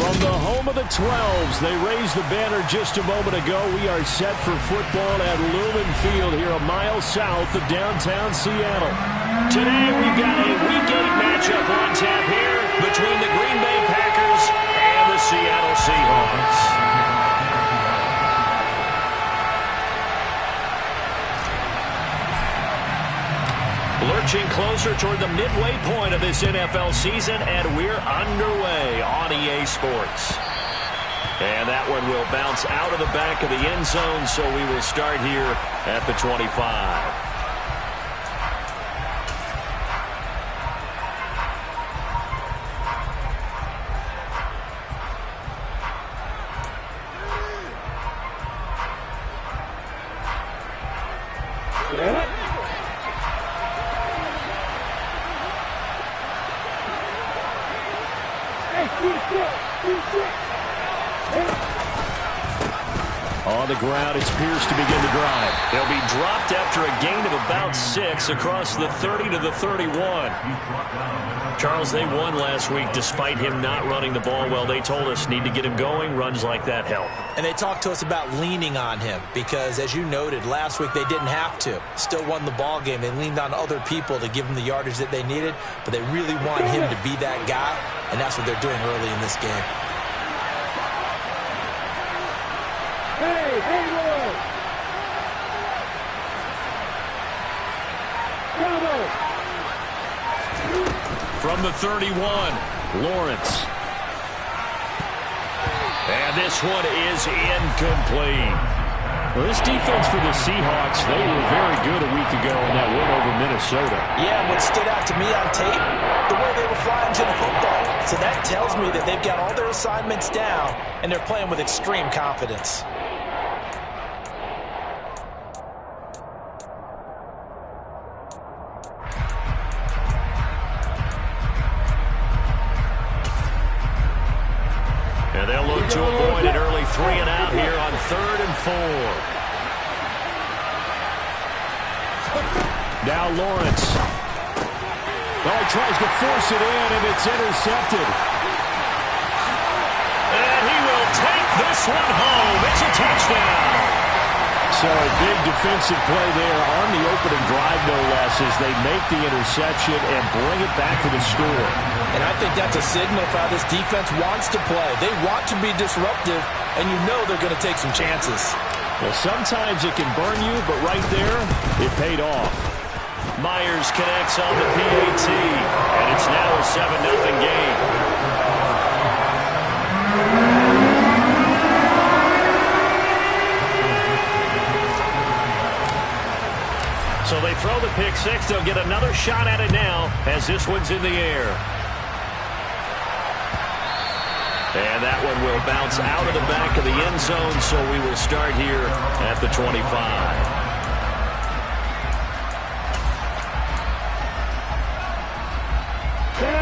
From the home of the 12s, they raised the banner just a moment ago. We are set for football at Lumen Field here a mile south of downtown Seattle. Today we've got a Week 8 matchup on tap here between the Green Bay Packers and the Seattle Seahawks. Lurching closer toward the midway point of this NFL season, and we're underway on EA Sports. And that one will bounce out of the back of the end zone, so we will start here at the 25. On the ground, it's Pierce to begin the drive. He'll be dropped after a gain of about 6 across the 30 to the 31. Charles, they won last week despite him not running the ball well. They told us need to get him going. Runs like that help. And they talked to us about leaning on him because, as you noted, last week they didn't have to. Still won the ball game. They leaned on other people to give them the yardage that they needed, but they really want him to be that guy, and that's what they're doing early in this game. From the 31, Lawrence. And this one is incomplete. Well, this defense for the Seahawks, they were very good a week ago in that win over Minnesota. Yeah, what stood out to me on tape, the way they were flying to the football. So that tells me that they've got all their assignments down, and they're playing with extreme confidence. And they'll look to avoid an early 3 and out here on 3rd and 4. Now Lawrence. Oh, he tries to force it in, and it's intercepted. And he will take this one home. It's a touchdown. So a big defensive play there on the opening drive, no less, as they make the interception and bring it back to the score. And I think that's a signal for how this defense wants to play. They want to be disruptive, and you know they're going to take some chances. Well, sometimes it can burn you, but right there, it paid off. Myers connects on the PAT, and it's now a 7-0 game. So they throw the pick six. They'll get another shot at it now as this one's in the air. And that one will bounce out of the back of the end zone, so we will start here at the 25.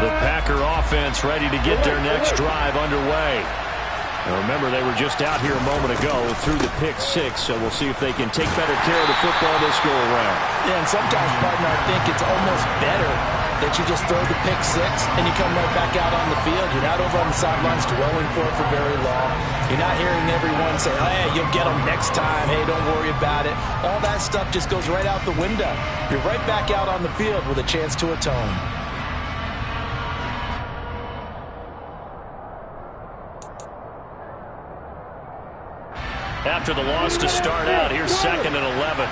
The Packer offense ready to get their next drive underway. Now remember, they were just out here a moment ago through the pick six, so we'll see if they can take better care of the football this go around. Yeah, and sometimes, partner, I think it's almost better that you just throw the pick six and you come right back out on the field. You're not over on the sidelines dwelling for it for very long. You're not hearing everyone say, hey, you'll get them next time. Hey, don't worry about it. All that stuff just goes right out the window. You're right back out on the field with a chance to atone. After the loss to start out, here's 2nd and 11.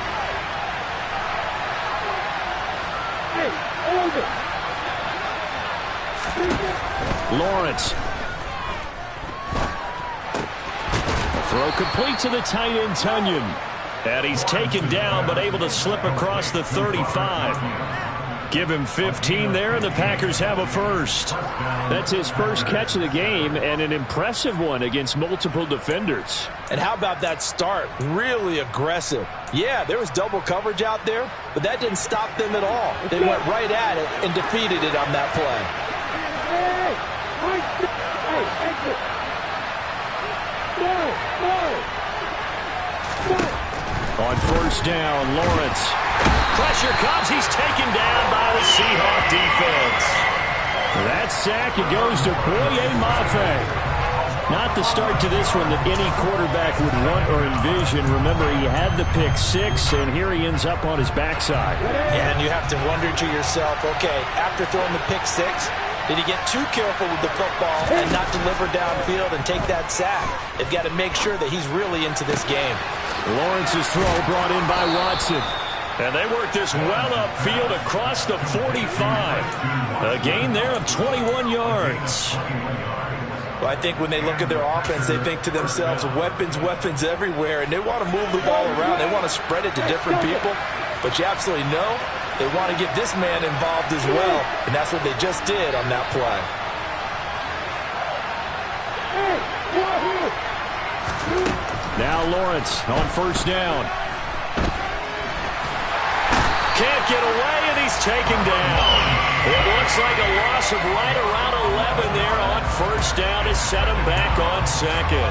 Lawrence. Throw complete to the tight end, Tunyon. And he's taken down, but able to slip across the 35. Give him 15 there, and the Packers have a first. That's his first catch of the game, and an impressive one against multiple defenders. And how about that start? Really aggressive. Yeah, there was double coverage out there, but that didn't stop them at all. They went right at it and defeated it on that play. On first down, Lawrence. Pressure comes. He's taken down by the Seahawk defense. That sack, it goes to Boye Mafe. Not the start to this one that any quarterback would want or envision. Remember, he had the pick six, and here he ends up on his backside. And you have to wonder to yourself, okay, after throwing the pick six, did he get too careful with the football and not deliver downfield and take that sack? They've got to make sure that he's really into this game. Lawrence's throw brought in by Watson. And they work this well upfield across the 45. A gain there of 21 yards. Well, I think when they look at their offense, they think to themselves, weapons, weapons everywhere, and they want to move the ball around. They want to spread it to different people, but you absolutely know they want to get this man involved as well, and that's what they just did on that play. Now Lawrence on first down. Can't get away, and he's taken down. It looks like a loss of right around 11 there on first down to set him back on second.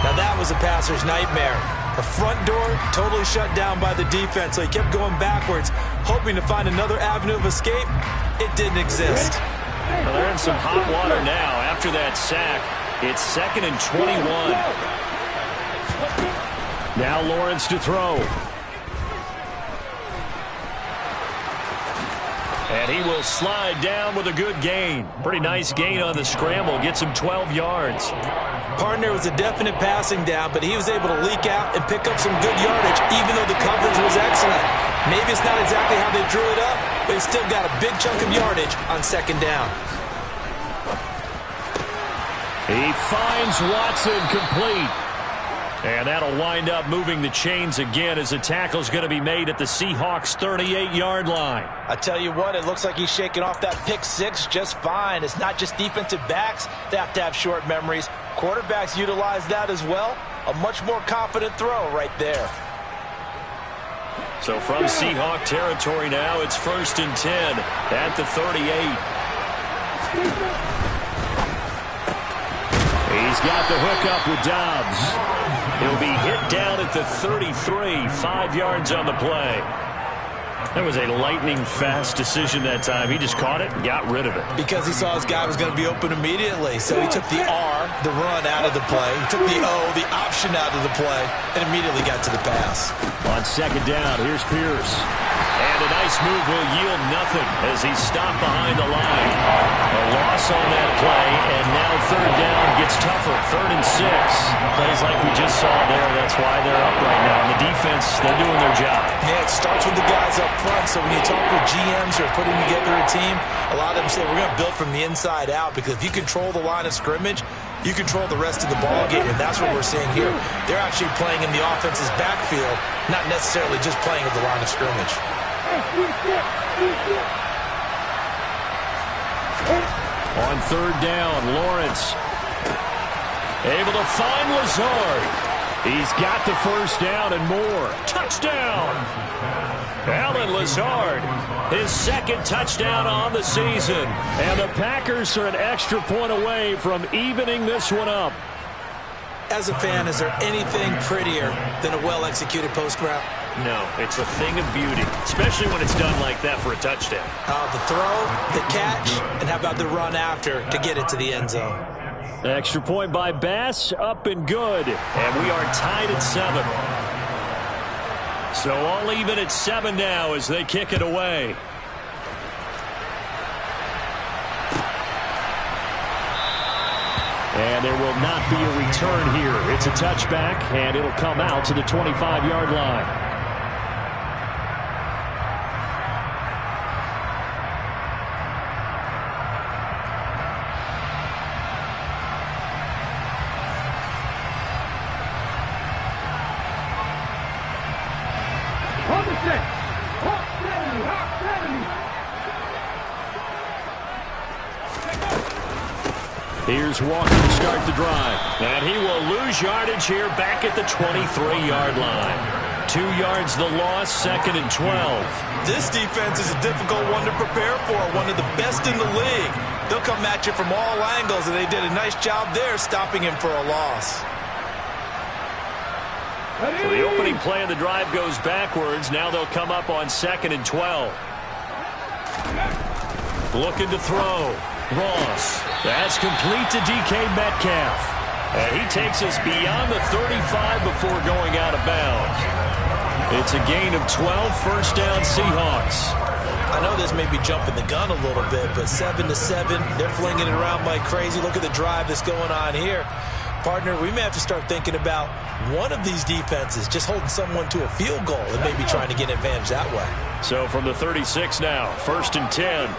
Now that was a passer's nightmare. The front door totally shut down by the defense, so he kept going backwards, hoping to find another avenue of escape. It didn't exist. Well, they're in some hot water now after that sack. It's 2nd and 21. Now Lawrence to throw. And he will slide down with a good gain. Pretty nice gain on the scramble. Gets him 12 yards. Partner was a definite passing down, but he was able to leak out and pick up some good yardage, even though the coverage was excellent. Maybe it's not exactly how they drew it up, but he still got a big chunk of yardage on second down. He finds Watson complete. And that'll wind up moving the chains again as the tackle's going to be made at the Seahawks' 38-yard line. I tell you what, it looks like he's shaking off that pick six just fine. It's not just defensive backs that have short memories. Quarterbacks utilize that as well. A much more confident throw right there. So from Seahawk territory now, it's 1st and 10 at the 38. He's got the hookup with Dobbs. He'll be hit down at the 33, 5 yards on the play. That was a lightning-fast decision that time. He just caught it and got rid of it. Because he saw his guy was going to be open immediately. So he took the R, the run, out of the play. He took the O, the option, out of the play, and immediately got to the pass. On second down, here's Pierce. And a nice move will yield nothing as he's stopped behind the line. A loss on that play, and now third down gets tougher. 3rd and 6. Plays like we just saw there. That's why they're up right now. And the defense, they're doing their job. Yeah, it starts with the guys up front. So when you talk with GMs who are putting together a team, a lot of them say we're going to build from the inside out, because if you control the line of scrimmage, you control the rest of the ball game, and that's what we're seeing here. They're actually playing in the offense's backfield, not necessarily just playing at the line of scrimmage. On third down, Lawrence able to find Lazard. He's got the first down and more. Touchdown! Alan Lazard, his 2nd touchdown on the season. And the Packers are an extra point away from evening this one up. As a fan, is there anything prettier than a well-executed post route? No, it's a thing of beauty, especially when it's done like that for a touchdown. The throw, the catch, and how about the run after to get it to the end zone? Extra point by Bass, up and good. And we are tied at 7. So all even at 7 now as they kick it away. And there will not be a return here. It's a touchback, and it'll come out to the 25-yard line. Here's Walker to start the drive. And he will lose yardage here back at the 23-yard line. 2 yards the loss, 2nd and 12. This defense is a difficult one to prepare for, one of the best in the league. They'll come at you from all angles, and they did a nice job there stopping him for a loss. So the opening play of the drive goes backwards. Now they'll come up on 2nd and 12. Looking to throw. Ross. That's complete to DK Metcalf. And he takes us beyond the 35 before going out of bounds. It's a gain of 12, first down Seahawks. I know this may be jumping the gun a little bit, but 7-7, they're flinging it around like crazy. Look at the drive that's going on here. Partner, we may have to start thinking about one of these defenses just holding someone to a field goal and maybe trying to get an advantage that way. So from the 36 now, first and 10.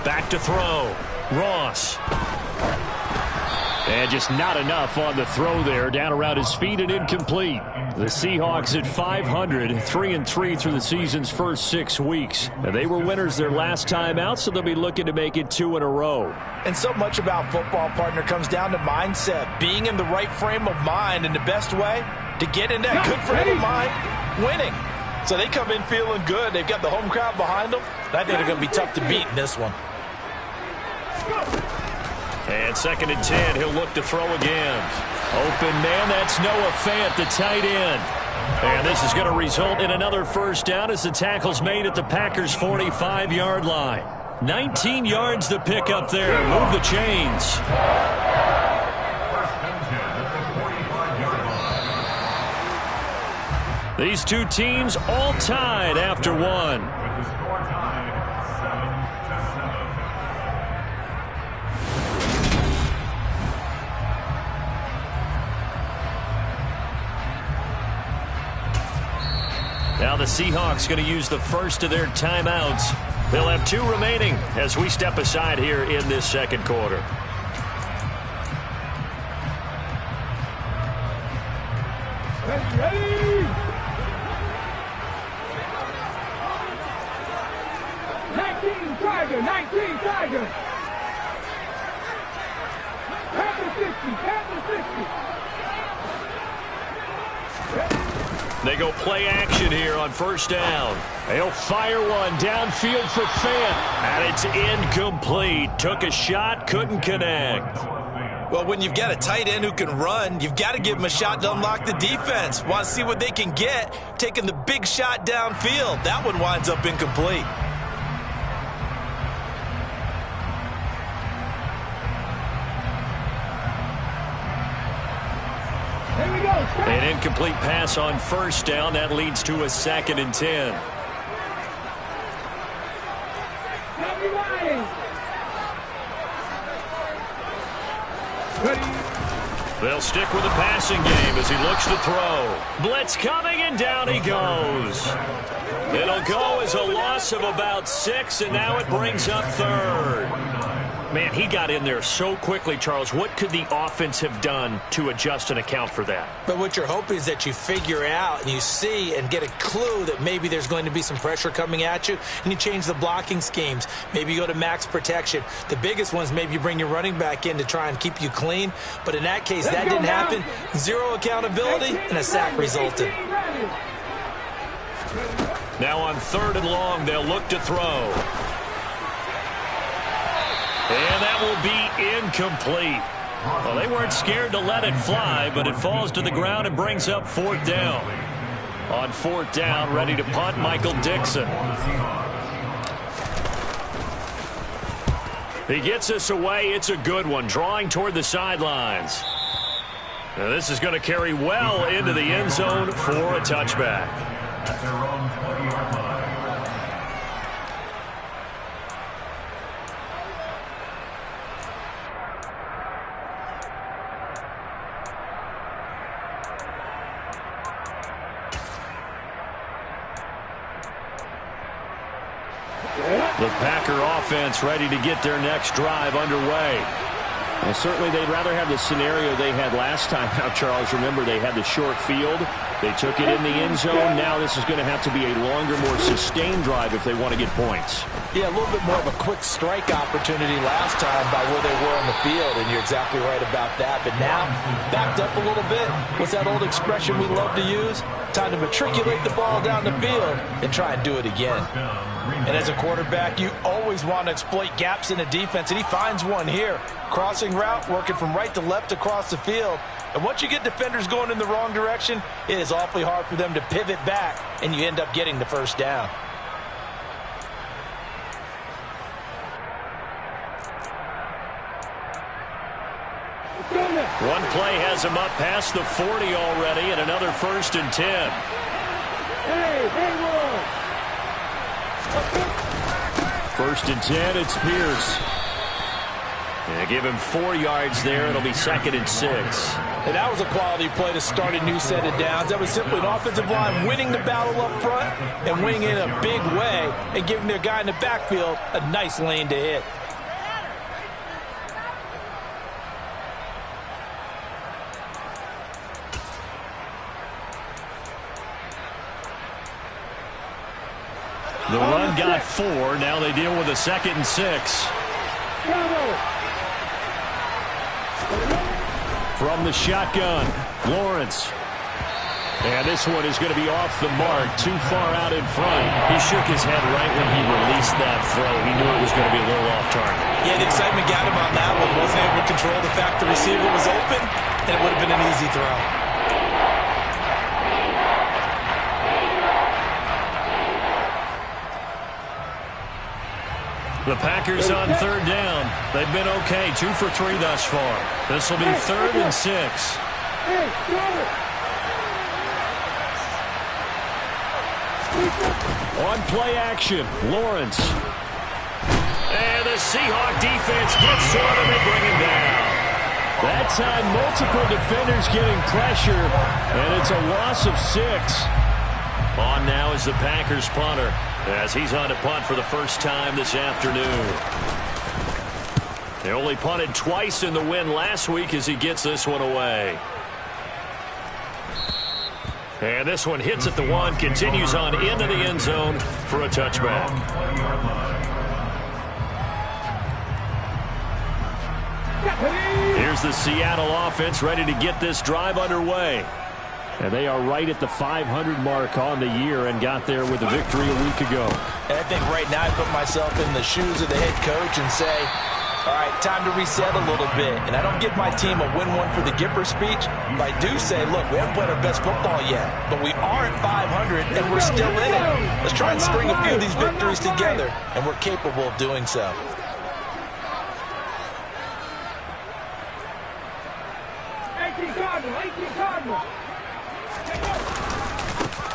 Back to throw. Ross. And just not enough on the throw there. Down around his feet and incomplete. The Seahawks at 500, 3-3 through the season's first 6 weeks. And they were winners their last time out, so they'll be looking to make it 2 in a row. And so much about football, partner, comes down to mindset. Being in the right frame of mind, and the best way to get in that good frame of mind, winning. So they come in feeling good. They've got the home crowd behind them. I think they're going to be tough to beat in this one. And second and 10, he'll look to throw again. Open man, that's Noah Fant, the tight end. And this is going to result in another first down as the tackle's made at the Packers' 45-yard line. 19 yards to pick up there. Move the chains. These two teams all tied after one. Now the Seahawks going to use the first of their timeouts. They'll have 2 remaining as we step aside here in this second quarter. Ready. 19 Tiger, 19 Tiger. Panther 60. They go play action here on first down. They'll fire one downfield for Fant. And it's incomplete. Took a shot, couldn't connect. Well, when you've got a tight end who can run, you've got to give him a shot to unlock the defense. Want to see what they can get, taking the big shot downfield. That one winds up incomplete. An incomplete pass on first down. That leads to a second and 10. They'll stick with the passing game as he looks to throw. Blitz coming, and down he goes. It'll go as a loss of about 6, and now it brings up third. Man, he got in there so quickly, Charles. What could the offense have done to adjust and account for that? But what you're hoping is that you figure out and you see and get a clue that maybe there's going to be some pressure coming at you, and you change the blocking schemes. Maybe you go to max protection. The biggest ones, maybe you bring your running back in to try and keep you clean. But in that case, that didn't happen. 0 accountability, and a sack resulted. Now on 3rd and long, they'll look to throw. And that will be incomplete. Well, they weren't scared to let it fly, but it falls to the ground and brings up 4th down. On 4th down, ready to punt, Michael Dixon. He gets us away. It's a good one, drawing toward the sidelines. Now, this is going to carry well into the end zone for a touchback. At their own 20-yard line. The Packer offense ready to get their next drive underway. Well, certainly they'd rather have the scenario they had last time out, Charles. Remember, they had the short field. They took it in the end zone. Now this is going to have to be a longer, more sustained drive if they want to get points. Yeah, a little bit more of a quick strike opportunity last time by where they were on the field, and you're exactly right about that. But now, backed up a little bit. What's that old expression we love to use? Time to matriculate the ball down the field and try and do it again. And as a quarterback, you always always want to exploit gaps in the defense, and he finds one here. Crossing route, working from right to left across the field. And once you get defenders going in the wrong direction, it is awfully hard for them to pivot back, and you end up getting the first down. One play has him up past the 40 already, and another 1st and 10. Hey, Hayward! 1st and 10, it's Pierce. Yeah, give him 4 yards there. It'll be 2nd and 6. And that was a quality play to start a new set of downs. That was simply an offensive line winning the battle up front and winning in a big way and giving their guy in the backfield a nice lane to hit. The run got 4. Now they deal with a 2nd and 6. From the shotgun, Lawrence. And this one is going to be off the mark, too far out in front. He shook his head right when he released that throw. He knew it was going to be a little off target. Yeah, the excitement got him on that one. Wasn't able to control the fact the receiver was open, and it would have been an easy throw. The Packers on 3rd down. They've been okay, 2 for 3 thus far. This will be 3rd and 6. On play action, Lawrence. And the Seahawk defense gets to him and they bring him down. That time, multiple defenders getting pressure, and it's a loss of 6. On now is the Packers punter, as he's on to punt for the first time this afternoon. They only punted twice in the win last week as he gets this one away. And this one hits at the 1, continues on into the end zone for a touchback. Here's the Seattle offense ready to get this drive underway. And they are right at the 500 mark on the year and got there with a victory a week ago. And I think right now I put myself in the shoes of the head coach and say, all right, time to reset a little bit. And I don't give my team a win one for the Gipper speech, but I do say, look, we haven't played our best football yet, but we are at 500 and we're still in it. Let's try and string a few of these victories together, and we're capable of doing so.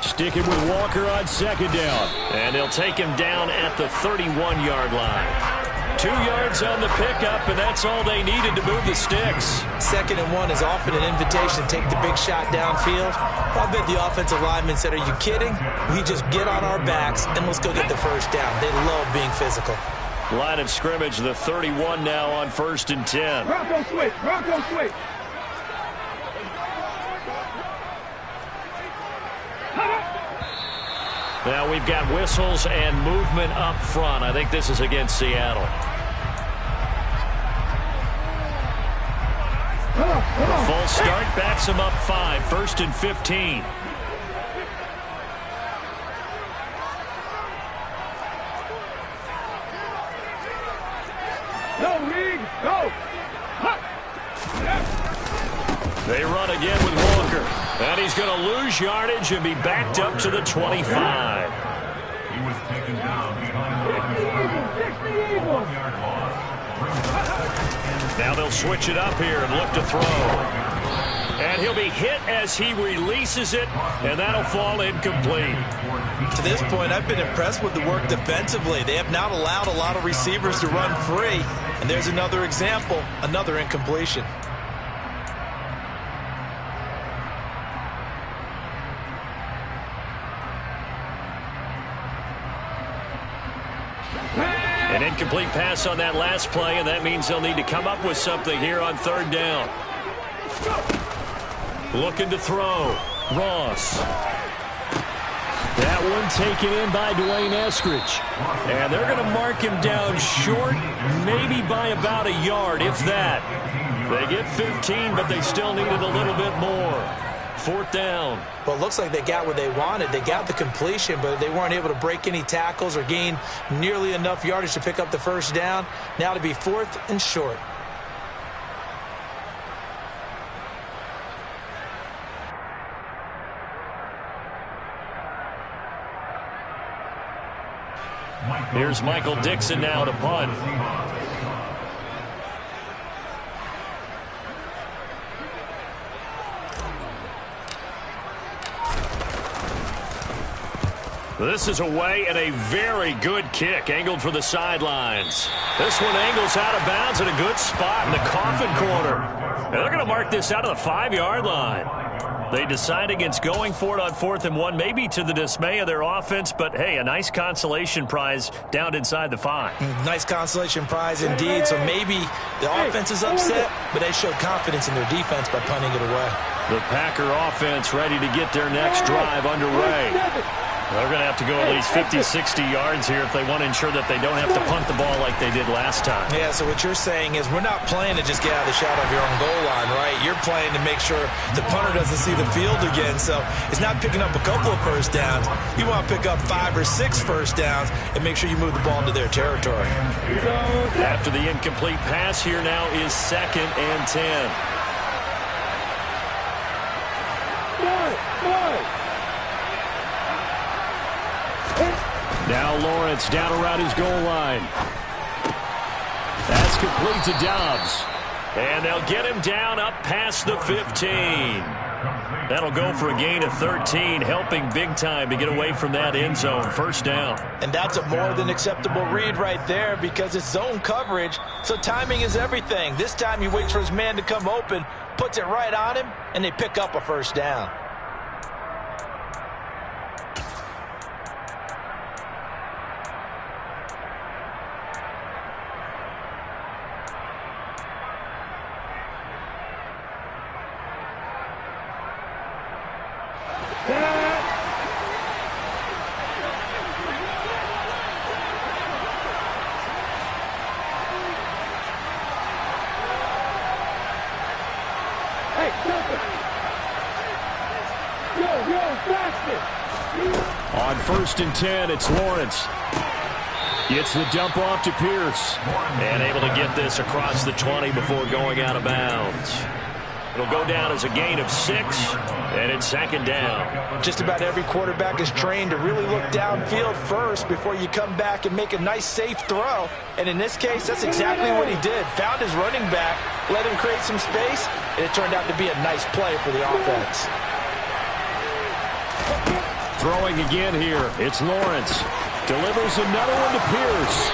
Sticking with Walker on 2nd down. And they'll take him down at the 31-yard line. 2 yards on the pickup, and that's all they needed to move the sticks. 2nd and 1 is often an invitation to take the big shot downfield. I bet the offensive lineman said, are you kidding? We just get on our backs, and let's go get the first down. They love being physical. Line of scrimmage, the 31 now on 1st and 10. Bronco switch, Bronco switch. Now we've got whistles and movement up front. I think this is against Seattle. The full start backs him up 5. 1st and 15. Go, Reed, go. They run again with Walker. And he's going to lose yardage and be backed up to the 25. He was taken down behind the Now they'll switch it up here and look to throw. And he'll be hit as he releases it, and that'll fall incomplete. To this point, I've been impressed with the work defensively. They have not allowed a lot of receivers to run free. And there's another example, another incompletion. An incomplete pass on that last play, and that means they'll need to come up with something here on 3rd down. Looking to throw. Ross. That one taken in by Dwayne Eskridge. And they're going to mark him down short, maybe by about a yard, if that. They get 15, but they still needed a little bit more. 4th down. Well, it looks like they got what they wanted. They got the completion, but they weren't able to break any tackles or gain nearly enough yardage to pick up the first down. Now to be 4th and short. Here's Michael Dixon now to punt. This is away and a very good kick angled for the sidelines. This one angles out of bounds in a good spot in the coffin corner. And they're going to mark this out of the 5-yard line. They decide against going for it on 4th and 1, maybe to the dismay of their offense, but hey, a nice consolation prize down inside the 5. Nice consolation prize indeed. So maybe the offense is upset, but they showed confidence in their defense by punting it away. The Packer offense ready to get their next drive underway. They're going to have to go at least 50, 60 yards here if they want to ensure that they don't have to punt the ball like they did last time. Yeah, so what you're saying is we're not playing to just get out of the shadow of your own goal line, right? You're playing to make sure the punter doesn't see the field again. So it's not picking up a couple of first downs. You want to pick up 5 or 6 first downs and make sure you move the ball into their territory. After the incomplete pass, here now is 2nd and 10. Now Lawrence down around his goal line. That's complete to Dobbs. And they'll get him down up past the 15. That'll go for a gain of 13, helping big time to get away from that end zone. First down. And that's a more than acceptable read right there because it's zone coverage, so timing is everything. This time he waits for his man to come open, puts it right on him, and they pick up a first down. On 1st and 10, it's Lawrence. Gets the dump off to Pierce. And able to get this across the 20 before going out of bounds. It'll go down as a gain of 6, and it's 2nd down. Just about every quarterback is trained to really look downfield first before you come back and make a nice, safe throw. And in this case, that's exactly what he did. Found his running back, let him create some space, and it turned out to be a nice play for the offense. Throwing again here, it's Lawrence. Delivers another one to Pierce.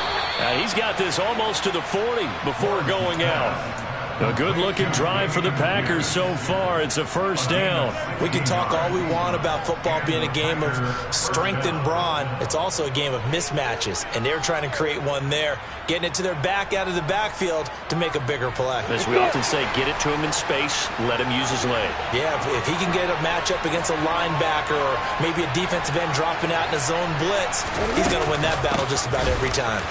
He's got this almost to the 40 before going out. A good-looking drive for the Packers so far. It's a first down. We can talk all we want about football being a game of strength and brawn. It's also a game of mismatches, and they're trying to create one there, getting it to their back out of the backfield to make a bigger play. As we often say, get it to him in space, let him use his leg. Yeah, if he can get a matchup against a linebacker or maybe a defensive end dropping out in a zone blitz, he's going to win that battle just about every time.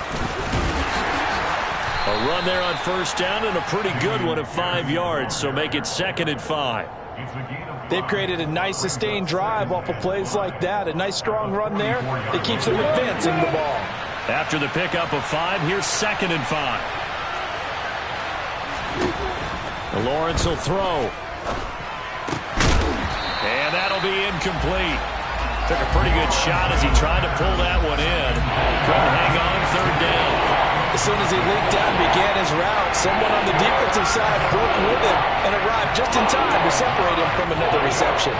A run there on first down and a pretty good one of 5 yards, so make it 2nd and 5. They've created a nice sustained drive off of plays like that. A nice strong run there that keeps them advancing the ball. After the pickup of 5, here's 2nd and 5. Lawrence will throw. And that'll be incomplete. Took a pretty good shot as he tried to pull that one in. Couldn't hang on, 3rd down. As soon as he leaped out and began his route, someone on the defensive side broke with him and arrived just in time to separate him from another reception.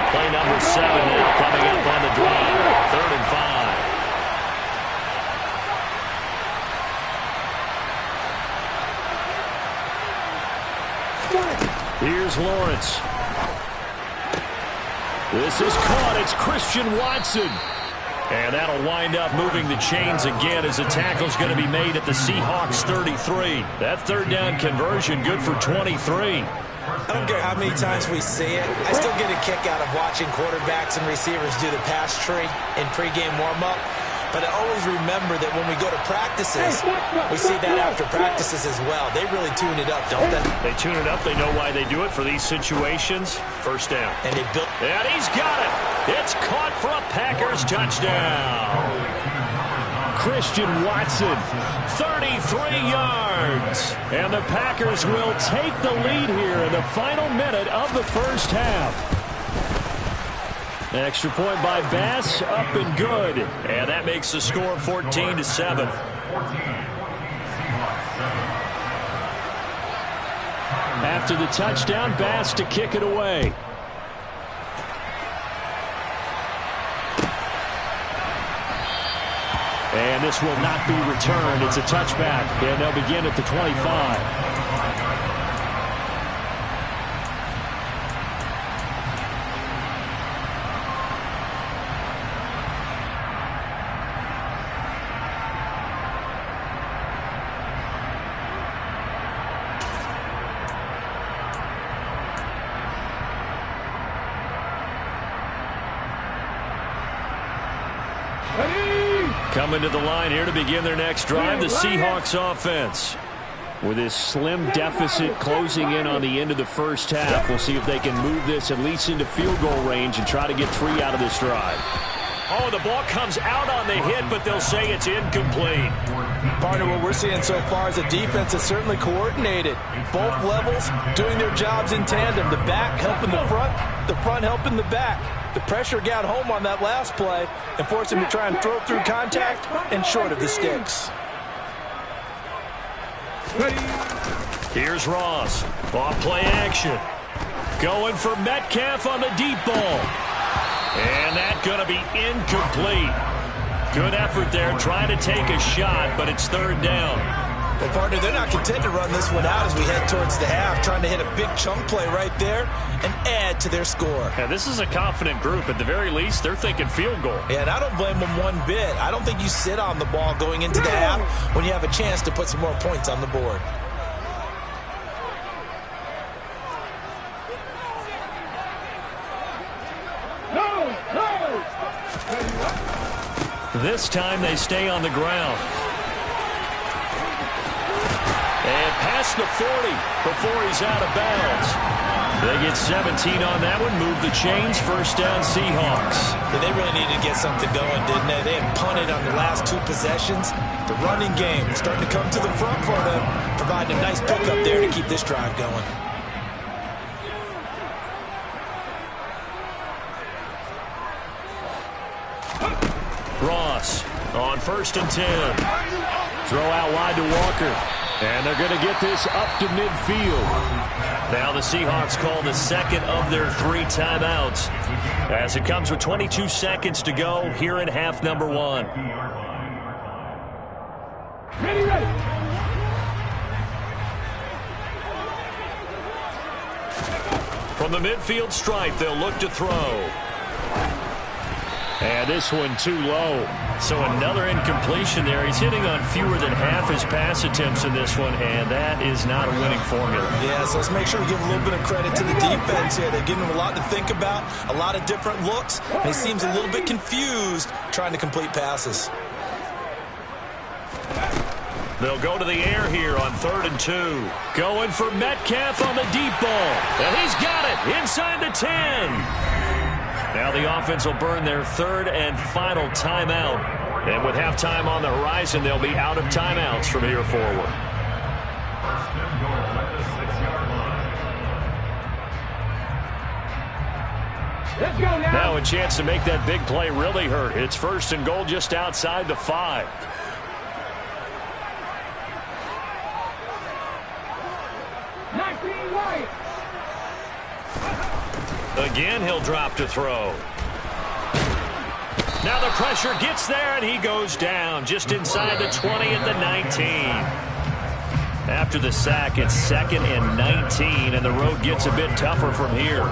Play number 7 now coming up on the drive. 3rd and 5. Here's Lawrence. This is caught. It's Christian Watson. And that'll wind up moving the chains again as the tackle's going to be made at the Seahawks 33. That 3rd down conversion good for 23. I don't care how many times we see it. I still get a kick out of watching quarterbacks and receivers do the pass tree in pregame warm-up. But I always remember that when we go to practices, we see that after practices as well. They really tune it up, don't they? They tune it up. They know why they do it for these situations. First down. And they built. And he's got it. It's caught for a Packers touchdown. Christian Watson, 33 yards. And the Packers will take the lead here in the final minute of the first half. Extra point by Bass, up and good. And that makes the score 14-7. After the touchdown, Bass to kick it away. And this will not be returned. It's a touchback, and they'll begin at the 25. Coming to the line here to begin their next drive, the Seahawks offense. With this slim deficit closing in on the end of the first half, we'll see if they can move this at least into field goal range and try to get 3 out of this drive. Oh, the ball comes out on the hit, but they'll say it's incomplete. Partner, what we're seeing so far is the defense is certainly coordinated. Both levels doing their jobs in tandem. The back helping the front helping the back. The pressure got home on that last play and forced him to try and throw through contact and short of the sticks. Here's Ross. Off play action. Going for Metcalf on the deep ball. And that's going to be incomplete. Good effort there, trying to take a shot, but it's third down. Well, partner, they're not content to run this one out as we head towards the half, trying to hit a big chunk play right there and add to their score. Yeah, this is a confident group. At the very least, they're thinking field goal. Yeah, and I don't blame them one bit. I don't think you sit on the ball going into the half when you have a chance to put some more points on the board. This time they stay on the ground. And past the 40 before he's out of bounds. They get 17 on that one, move the chains, first down Seahawks. Yeah, they really needed to get something going, didn't they? They had punted on the last 2 possessions. The running game is starting to come to the front for them, providing a nice pickup there to keep this drive going. Ross on 1st and 10. Throw out wide to Walker. And they're going to get this up to midfield. Now the Seahawks call the second of their 3 timeouts as it comes with 22 seconds to go here in half number 1. Ready. From the midfield stripe, they'll look to throw. And this one too low. So another incompletion there. He's hitting on fewer than half his pass attempts in this one, and that is not a winning formula. Yeah, so let's make sure we give a little bit of credit to the defense here. They're giving him a lot to think about, a lot of different looks, and he seems a little bit confused trying to complete passes. They'll go to the air here on 3rd and 2. Going for Metcalf on the deep ball. And he's got it inside the 10. Now the offense will burn their 3rd and final timeout. And with halftime on the horizon, they'll be out of timeouts from here forward. Let's go now. Now a chance to make that big play really hurt. It's 1st and goal just outside the 5. Again, he'll drop to throw. Now the pressure gets there, and he goes down just inside the 20 at the 19. After the sack, it's 2nd and 19, and the road gets a bit tougher from here.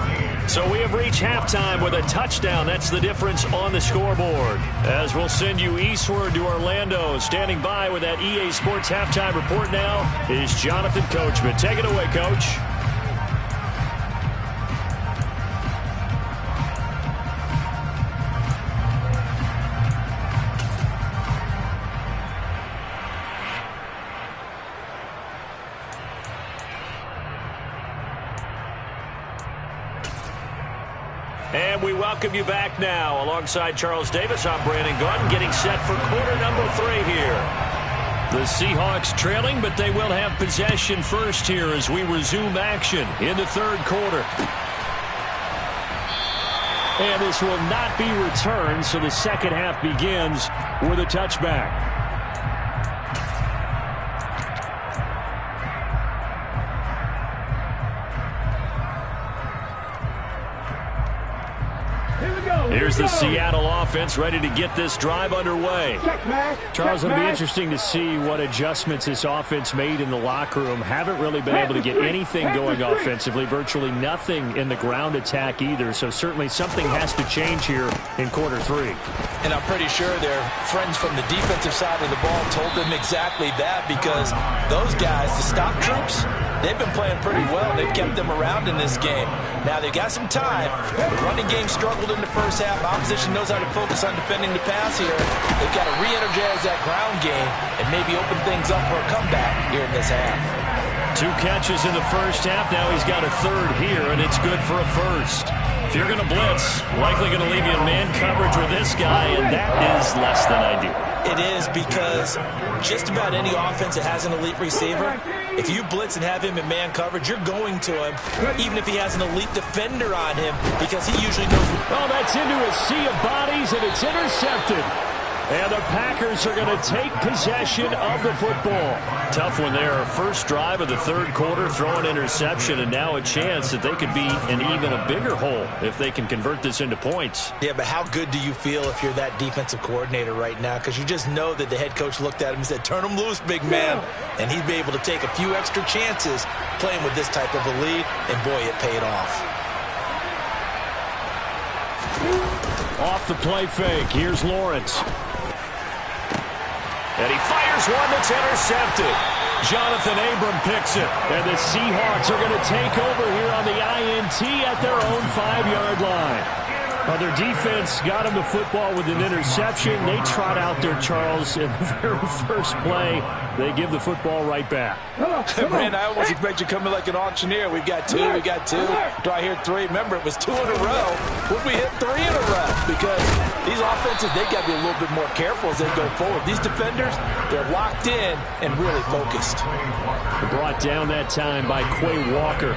So we have reached halftime with a touchdown. That's the difference on the scoreboard. As we'll send you eastward to Orlando. Standing by with that EA Sports halftime report now is Jonathan Coachman. Take it away, Coach. And we welcome you back now. Alongside Charles Davis, I'm Brandon Gunn, getting set for quarter number 3 here. The Seahawks trailing, but they will have possession first here as we resume action in the third quarter. And this will not be returned, so the second half begins with a touchback. Here's the Seattle offense ready to get this drive underway. Charles, it'll be interesting to see what adjustments this offense made in the locker room. Haven't really been able to get anything going offensively, virtually nothing in the ground attack either. So certainly something has to change here in quarter 3. And I'm pretty sure their friends from the defensive side of the ball told them exactly that, because those guys, the stop troops, they've been playing pretty well. They've kept them around in this game. Now, they've got some time. The running game struggled in the first half. Opposition knows how to focus on defending the pass here. They've got to re-energize that ground game and maybe open things up for a comeback here in this half. 2 catches in the first half. Now he's got a third here, and it's good for a first. If you're going to blitz, likely going to leave you in man coverage with this guy, and that is less than ideal. It is, because just about any offense that has an elite receiver, if you blitz and have him in man coverage, you're going to him, even if he has an elite defender on him, because he usually knows. Oh, that's into a sea of bodies, and it's intercepted. And the Packers are going to take possession of the football. Tough one there. First drive of the third quarter, throw an interception, and now a chance that they could be in even a bigger hole if they can convert this into points. Yeah, but how good do you feel if you're that defensive coordinator right now? Because you just know that the head coach looked at him and said, turn him loose, big man. And he'd be able to take a few extra chances playing with this type of a lead, and boy, it paid off. Off the play fake, here's Lawrence. And he fires one that's intercepted. Jonathan Abram picks it. And the Seahawks are going to take over here on the INT at their own 5-yard line. Well, their defense got him the football with an interception. They trot out there, Charles, in the very first play. They give the football right back. Brand, I almost expect you to come in like an auctioneer. We've got 2, we got 2. Do I hear 3? Remember, it was 2 in a row. Would we hit 3 in a row? Because these offenses, they got to be a little bit more careful as they go forward. These defenders, they're locked in and really focused. Brought down that time by Quay Walker.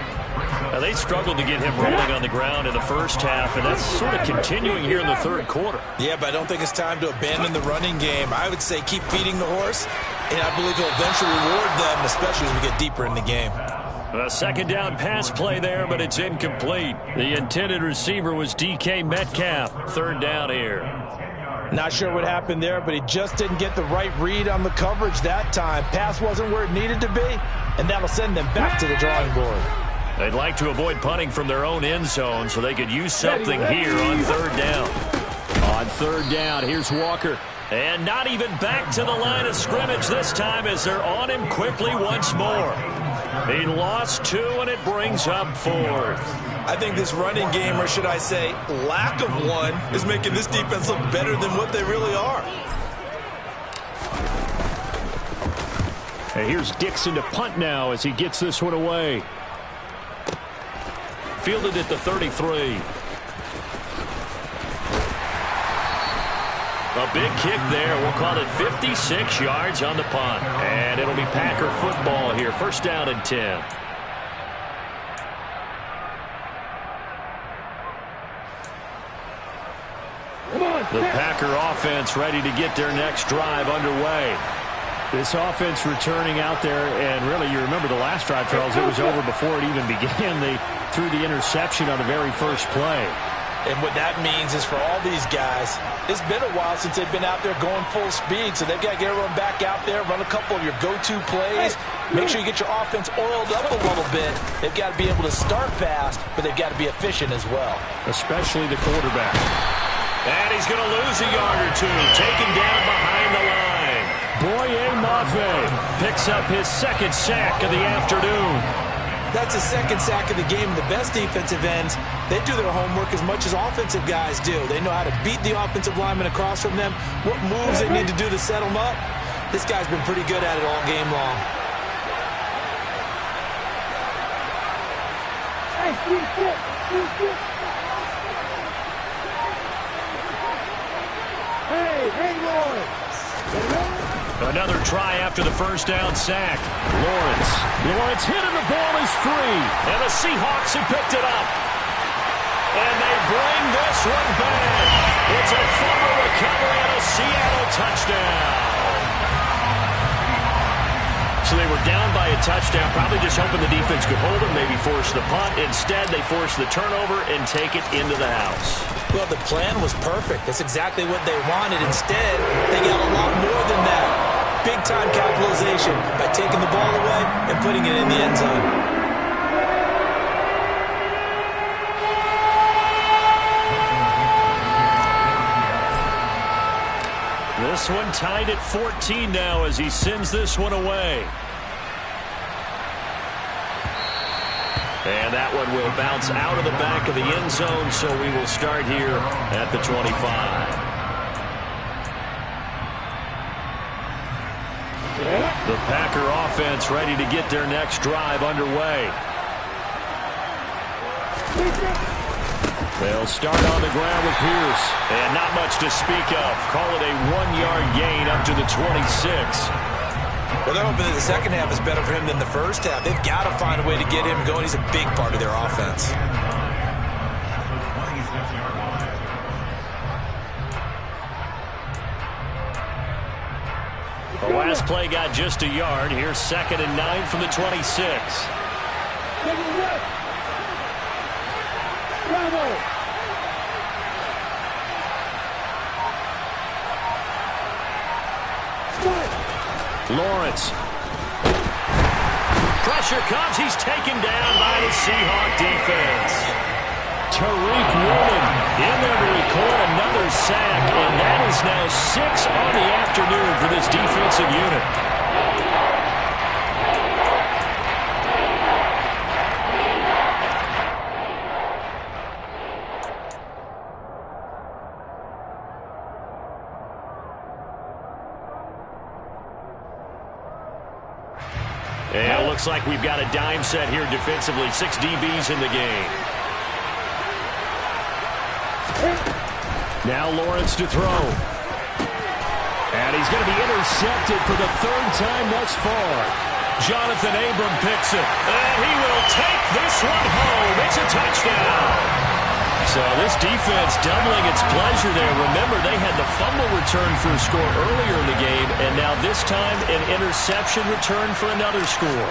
Now, they struggled to get him rolling on the ground in the first half, and that's sort of continuing here in the third quarter. Yeah, but I don't think it's time to abandon the running game. I would say keep feeding the horse, and I believe he'll eventually reward them, especially as we get deeper in the game. A second down pass play there, but it's incomplete. The intended receiver was DK Metcalf. Third down here. Not sure what happened there, but he just didn't get the right read on the coverage that time. Pass wasn't where it needed to be, and that'll send them back to the drawing board. They'd like to avoid punting from their own end zone, so they could use something here on third down. On third down, here's Walker. And not even back to the line of scrimmage this time as they're on him quickly once more. He lost 2, and it brings up 4th. I think this running game, or should I say lack of one, is making this defense look better than what they really are. And here's Dixon to punt now as he gets this one away. Fielded at the 33. A big kick there. We'll call it 56 yards on the punt. And it'll be Packer football here. First down and 10. The Packer offense ready to get their next drive underway. This offense returning out there, and really, you remember the last drive, Charles, it was over before it even began. They threw the interception on the very first play. And what that means is for all these guys, it's been a while since they've been out there going full speed, so they've got to get everyone back out there, run a couple of your go-to plays, make sure you get your offense oiled up a little bit. They've got to be able to start fast, but they've got to be efficient as well. Especially the quarterback. And he's going to lose a yard or 2, taken down behind the line. Boye Mafe picks up his second sack of the afternoon. That's his second sack of the game. The best defensive ends, they do their homework as much as offensive guys do. They know how to beat the offensive lineman across from them, what moves they need to do to set them up. This guy's been pretty good at it all game long. Hey, Lord. Another try after the first down sack. Lawrence hit and the ball is free. And the Seahawks have picked it up. And they bring this one back. It's a fumble recovery and a Seattle touchdown. So they were down by a touchdown, probably just hoping the defense could hold them, maybe force the punt. Instead, they force the turnover and take it into the house. Well, the plan was perfect. That's exactly what they wanted. Instead, they got a lot more than that. Big-time capitalization by taking the ball away and putting it in the end zone. This one tied at 14 now as he sends this one away. And that one will bounce out of the back of the end zone, so we will start here at the 25. The Packer offense ready to get their next drive underway. They'll start on the ground with Pierce. And not much to speak of. Call it a 1-yard gain up to the 26. Well, they're hoping that the second half is better for him than the first half. They've got to find a way to get him going. He's a big part of their offense. The last play got just a yard. Here's 2nd and 9 from the 26. Lawrence. Pressure comes. He's taken down by the Seahawk defense. Tariq Woolen in there to record another sack, and that is now 6 on the afternoon for this defensive unit. And it looks like we've got a dime set here defensively. 6 DBs in the game. Now Lawrence to throw. And he's going to be intercepted for the 3rd time thus far. Jonathan Abram picks it. And he will take this one home. It's a touchdown. So this defense doubling its pleasure there. Remember, they had the fumble return for a score earlier in the game, and now this time an interception return for another score.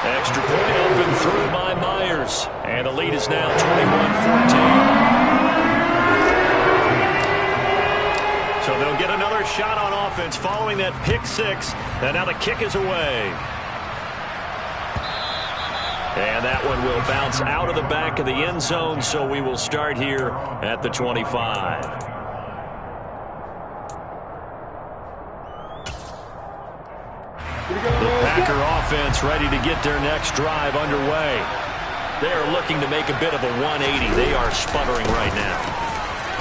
Extra point up and through by Myers. And the lead is now 21-14. So they'll get another shot on offense following that pick 6. And now the kick is away. And that one will bounce out of the back of the end zone, so we will start here at the 25. The Packer offense ready to get their next drive underway. They are looking to make a bit of a 180. They are sputtering right now.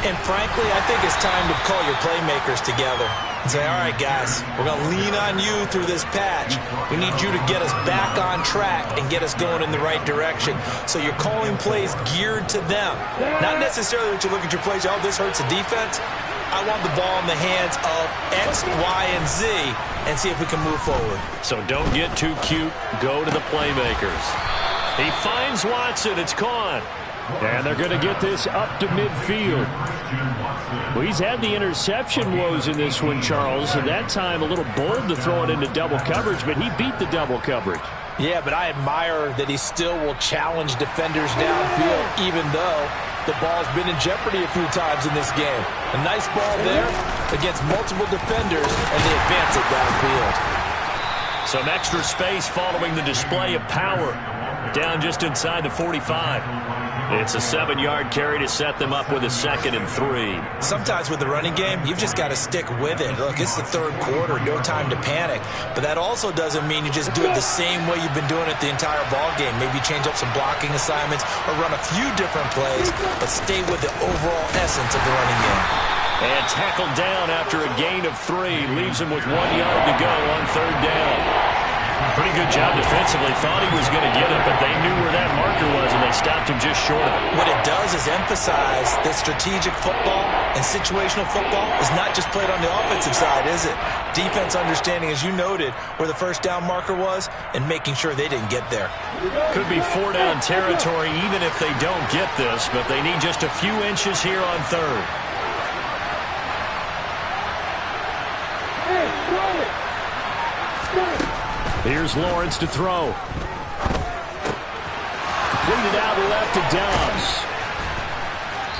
And frankly, I think it's time to call your playmakers together and say, all right, guys, we're going to lean on you through this patch. We need you to get us back on track and get us going in the right direction. So you're calling plays geared to them. Not necessarily that you look at your plays, oh, this hurts the defense. I want the ball in the hands of X, Y, and Z and see if we can move forward. So don't get too cute. Go to the playmakers. He finds Watson. It's caught. And they're going to get this up to midfield. Well, he's had the interception woes in this one, Charles, and that time a little bold to throw it into double coverage, but he beat the double coverage. Yeah, but I admire that he still will challenge defenders downfield, even though the ball's been in jeopardy a few times in this game. A nice ball there against multiple defenders, and they advance it downfield. Some extra space following the display of power. Down just inside the 45. It's a 7-yard carry to set them up with a 2nd and 3. Sometimes with the running game, you've just got to stick with it. Look, it's the 3rd quarter, no time to panic. But that also doesn't mean you just do it the same way you've been doing it the entire ball game. Maybe change up some blocking assignments or run a few different plays, but stay with the overall essence of the running game. And tackled down after a gain of 3. Leaves him with 1 yard to go on 3rd down. Pretty good job defensively. Thought he was going to get it, but they knew where that marker was, and they stopped him just short of it. What it does is emphasize that strategic football and situational football is not just played on the offensive side, is it? Defense understanding, as you noted, where the first down marker was and making sure they didn't get there. Could be 4-down territory even if they don't get this, but they need just a few inches here on third. Here's Lawrence to throw. Completed out left to Dobbs.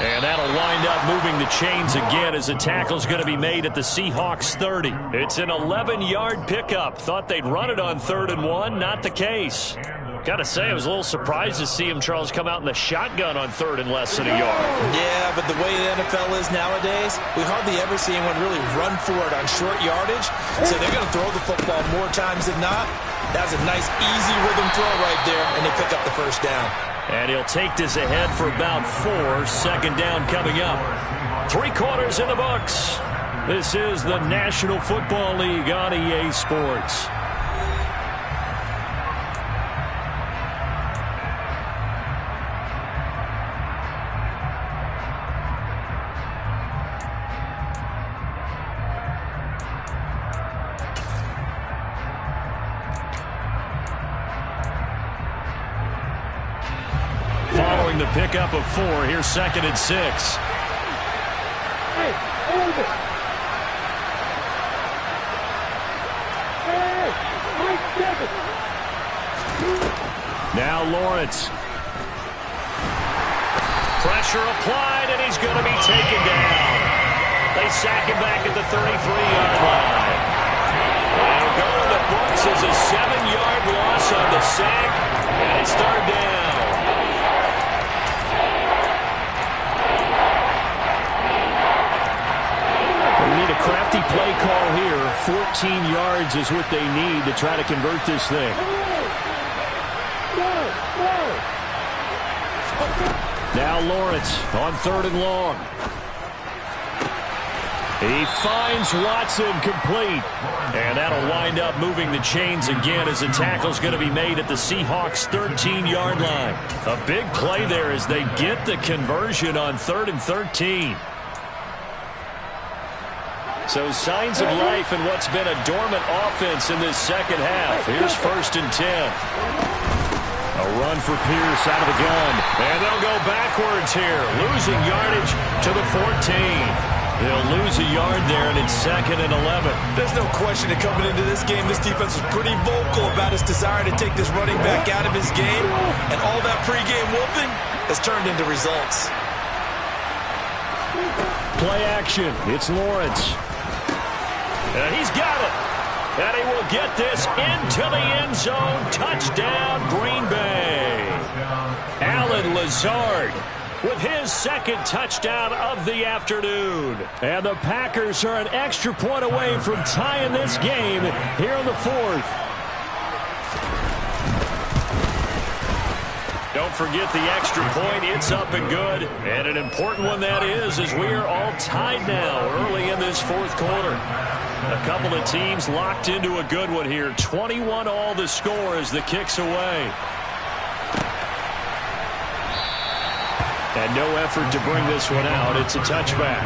And that'll wind up moving the chains again as a tackle's going to be made at the Seahawks 30. It's an 11-yard pickup. Thought they'd run it on 3rd and 1. Not the case. Got to say, I was a little surprised to see him, Charles, come out in the shotgun on 3rd and less than a yard. Yeah, but the way the NFL is nowadays, we hardly ever see anyone really run for it on short yardage. So they're going to throw the football more times than not. That was a nice, easy rhythm throw right there, and they pick up the first down. And he'll take this ahead for about 4. 2nd down coming up. 3 quarters in the books. This is the National Football League on EA Sports. Following the pickup of 4, here's 2nd and 6. Hey, hold it. Hey, Mike Davis. Now Lawrence. Pressure applied, and he's going to be taken down. They sack him back at the 33-yard line. And going to the books is a 7-yard loss on the sack, and it's 3rd down. Need a crafty play call here. 14 yards is what they need to try to convert this thing. Now Lawrence on 3rd and long. He finds Watson complete. And that'll wind up moving the chains again as the tackle's going to be made at the Seahawks 13-yard line. A big play there as they get the conversion on 3rd and 13. So signs of life in what's been a dormant offense in this second half. Here's 1st and 10. A run for Pierce out of the gun. And they'll go backwards here. Losing yardage to the 14. They'll lose a yard there, and it's 2nd and 11. There's no question that coming into this game, this defense was pretty vocal about its desire to take this running back out of his game. And all that pregame whooping has turned into results. Play action. It's Lawrence. And he's got it. And he will get this into the end zone. Touchdown, Green Bay. Alan Lazard with his 2nd touchdown of the afternoon. And the Packers are an extra point away from tying this game here in the 4th. Don't forget the extra point. It's up and good. And an important one that is, as we are all tied now early in this 4th quarter. A couple of teams locked into a good one here. 21-all the score as the kick's away. And no effort to bring this one out. It's a touchback.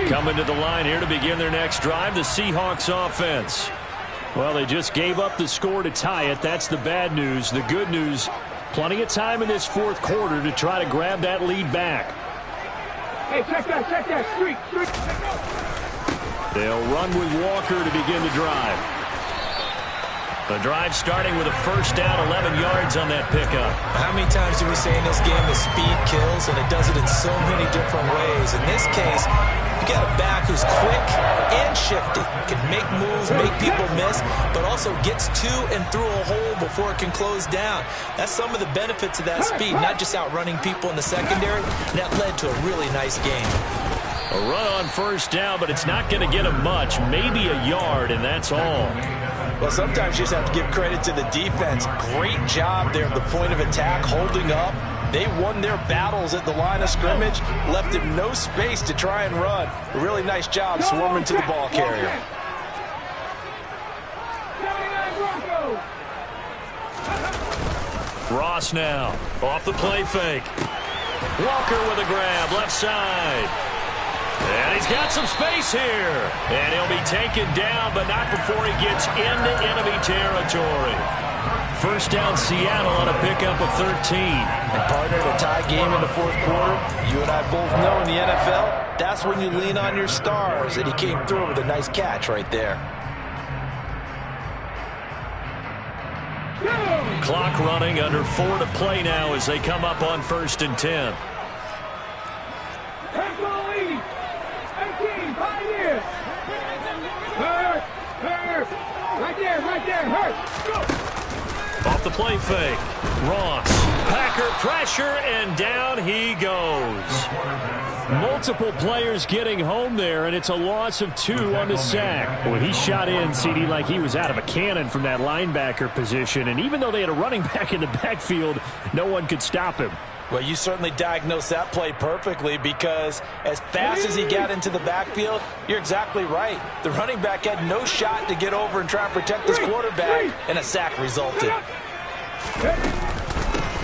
Coming to the line here to begin their next drive, the Seahawks offense. Well, they just gave up the score to tie it. That's the bad news. The good news, plenty of time in this 4th quarter to try to grab that lead back. Hey, check that, street. They'll run with Walker to begin the drive. The drive starting with a 1st down, 11 yards on that pickup. How many times do we say in this game the speed kills, and it does it in so many different ways? In this case, you got a back who's quick and shifty, can make moves, make people miss, but also gets to and through a hole before it can close down. That's some of the benefits of that speed, not just outrunning people in the secondary. That led to a really nice game. A run on 1st down, but it's not going to get him much, maybe a yard, and that's all. Well, sometimes you just have to give credit to the defense. Great job there at the point of attack, holding up. They won their battles at the line of scrimmage, left him no space to try and run. A really nice job swarming to the ball carrier. Ross now, off the play fake. Walker with a grab, left side. And he's got some space here. And he'll be taken down, but not before he gets into enemy territory. First down, Seattle on a pickup of 13. And partner, a tie game in the fourth quarter. You and I both know in the NFL, that's when you lean on your stars. And he came through with a nice catch right there. Clock running, under 4 to play now as they come up on 1st and 10. Right there, hurt. Off the play fake. Ross. Packer pressure, and down he goes. Multiple players getting home there, and it's a loss of 2 on the sack. Well, he shot in, CD, like he was out of a cannon from that linebacker position. And even though they had a running back in the backfield, no one could stop him. Well, you certainly diagnosed that play perfectly, because as fast as he got into the backfield, you're exactly right. The running back had no shot to get over and try and protect his quarterback, and a sack resulted.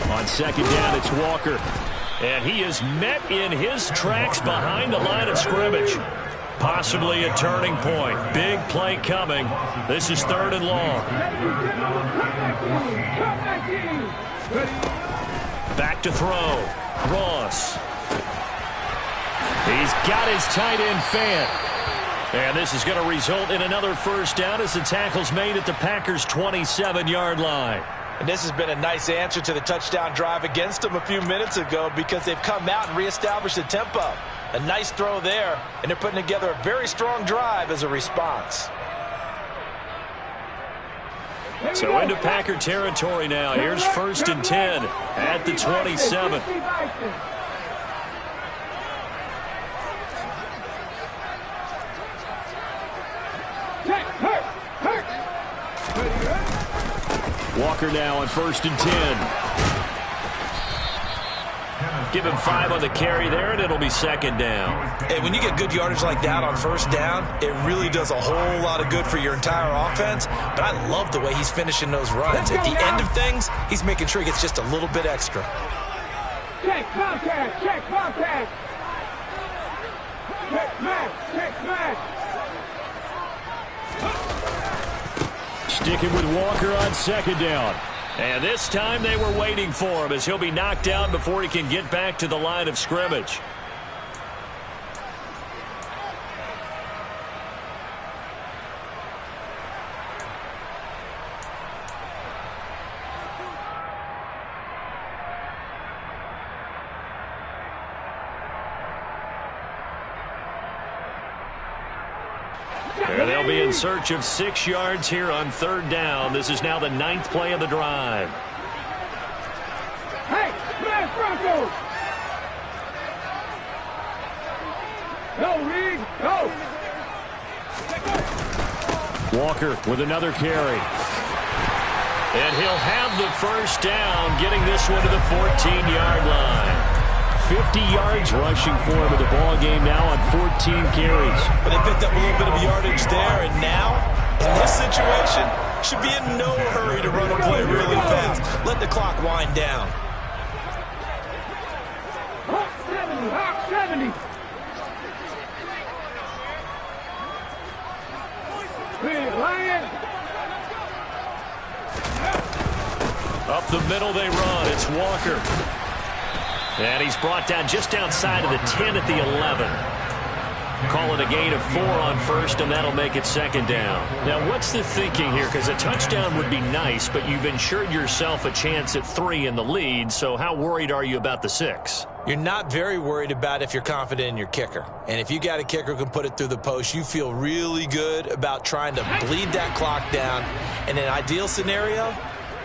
On 2nd down, it's Walker. And he is met in his tracks behind the line of scrimmage. Possibly a turning point. Big play coming. This is 3rd and long. Back to throw. Ross. He's got his tight end fan. And this is going to result in another first down as the tackle's made at the Packers' 27-yard line. And this has been a nice answer to the touchdown drive against them a few minutes ago, because they've come out and reestablished the tempo. A nice throw there, and they're putting together a very strong drive as a response. So into Packer territory now. Here's 1st and 10 at the 27. Walker now on 1st and 10. Give him 5 on the carry there, and it'll be 2nd down. Hey, when you get good yardage like that on 1st down, it really does a whole lot of good for your entire offense. But I love the way he's finishing those runs. At the end of things, he's making sure he gets just a little bit extra. Check contact, check contact. Check match, check match. Sticking with Walker on 2nd down. And this time they were waiting for him, as he'll be knocked down before he can get back to the line of scrimmage. And they'll be in search of 6 yards here on 3rd down. This is now the 9th play of the drive. Hey, smash Broncos! Go, Reed, go! Walker with another carry. And he'll have the first down, getting this one to the 14-yard line. 50 yards rushing for him in the ball game now on 14 carries. But they picked up a little bit of yardage there, and now, in this situation, should be in no hurry to run and play really fast. Let the clock wind down. Hawk 70, Hawk 70. Big Lion. Up the middle they run. It's Walker. And he's brought down just outside of the 10 at the 11. Call it a gain of 4 on 1st, and that'll make it 2nd down. Now, what's the thinking here? Because a touchdown would be nice, but you've ensured yourself a chance at 3 in the lead, so how worried are you about the 6? You're not very worried about if you're confident in your kicker. And if you got a kicker who can put it through the post, you feel really good about trying to bleed that clock down. In an ideal scenario,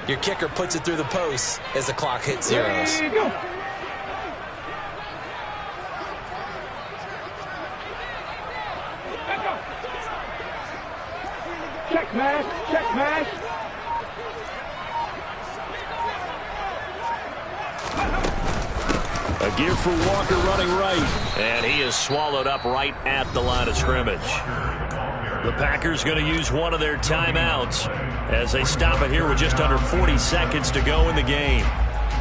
your kicker puts it through the post as the clock hits zeros. There you go. Check Check mash. Check mash. A give for Walker running right. And he is swallowed up right at the line of scrimmage. The Packers going to use one of their timeouts as they stop it here with just under 40 seconds to go in the game.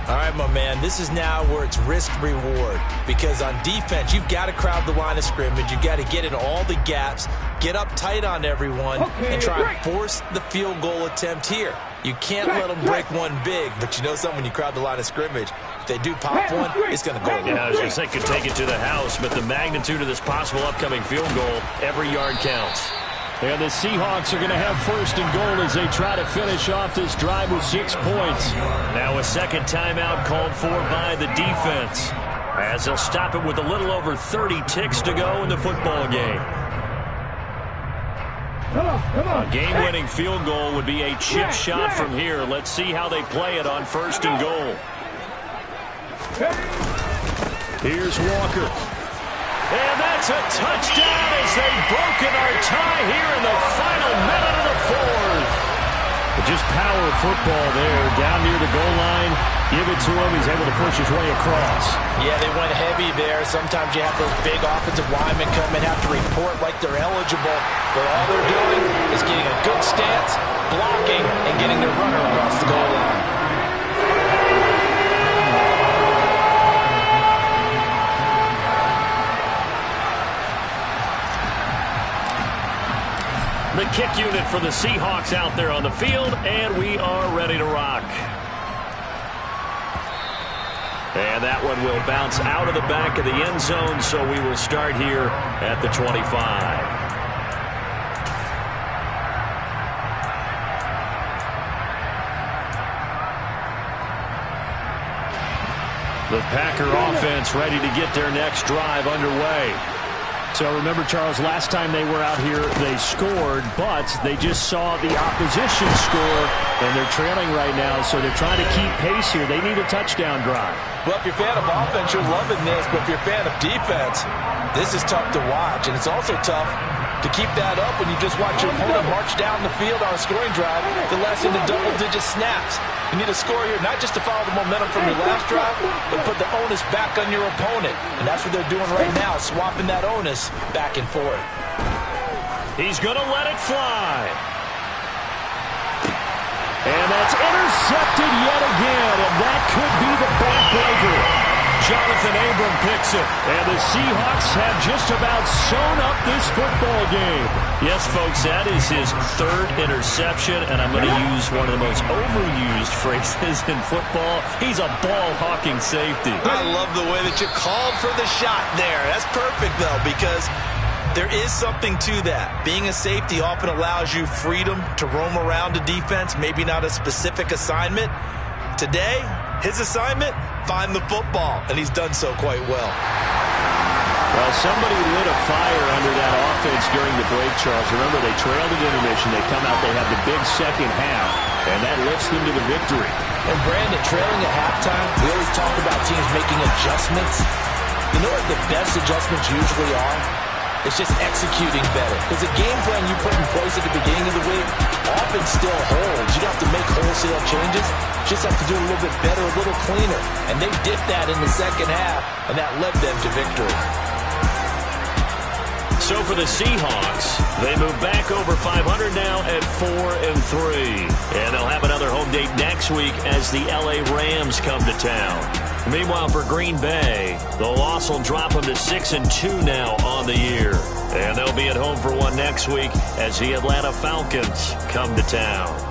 All right, my man, this is now where it's risk-reward, because on defense, you've got to crowd the line of scrimmage. You've got to get in all the gaps, get up tight on everyone, and try and force the field goal attempt here. You can't let them break one big, but you know something, when you crowd the line of scrimmage, if they do pop one, it's going to go. Yeah, I was going to say, could take it to the house, but the magnitude of this possible upcoming field goal, every yard counts. And the Seahawks are going to have first and goal as they try to finish off this drive with 6 points. Now a second timeout called for by the defense, as they'll stop it with a little over 30 ticks to go in the football game. A game-winning field goal would be a chip shot from here. Let's see how they play it on first and goal. Here's Walker. And that's a touchdown as they've broken our tie here in the final minute of the fourth. Just power football there, down near the goal line. Give it to him. He's able to push his way across. Yeah, they went heavy there. Sometimes you have those big offensive linemen come and have to report like they're eligible. But all they're doing is getting a good stance, blocking, and getting their runner across the goal line. The kick unit for the Seahawks out there on the field, and we are ready to rock. And that one will bounce out of the back of the end zone, so we will start here at the 25. The Packer offense ready to get their next drive underway. So remember, Charles, last time they were out here, they scored, but they just saw the opposition score, and they're trailing right now, so they're trying to keep pace here. They need a touchdown drive. Well, if you're a fan of offense, you're loving this, but if you're a fan of defense, this is tough to watch, and it's also tough to keep that up when you just watch your opponent march down the field on a scoring drive to less than double-digit snaps. You need a score here, not just to follow the momentum from your last drive, but put the onus back on your opponent. And that's what they're doing right now, swapping that onus back and forth. He's going to let it fly. And that's intercepted yet again, and that could be the backbreaker. Jonathan Abram picks it, and the Seahawks have just about sewn up this football game. Yes, folks, that is his third interception, and I'm going to use one of the most overused phrases in football. He's a ball-hawking safety. I love the way that you called for the shot there. That's perfect, though, because there is something to that. Being a safety often allows you freedom to roam around a defense, maybe not a specific assignment. Today, his assignment, find the football, and he's done so quite well. Well, somebody lit a fire under that offense during the break, Charles. Remember, they trailed at intermission. They come out, they have the big second half, and that lifts them to the victory. And, Brandon, trailing at halftime, we always talk about teams making adjustments. You know what the best adjustments usually are? It's just executing better. Because the game plan you put in place at the beginning of the week often still holds. You don't have to make wholesale changes. You just have to do it a little bit better, a little cleaner. And they did that in the second half, and that led them to victory. So for the Seahawks, they move back over 500 now at 4-3. And they'll have another home date next week as the LA Rams come to town. Meanwhile, for Green Bay, the loss will drop them to 6-2 now on the year. And they'll be at home for one next week as the Atlanta Falcons come to town.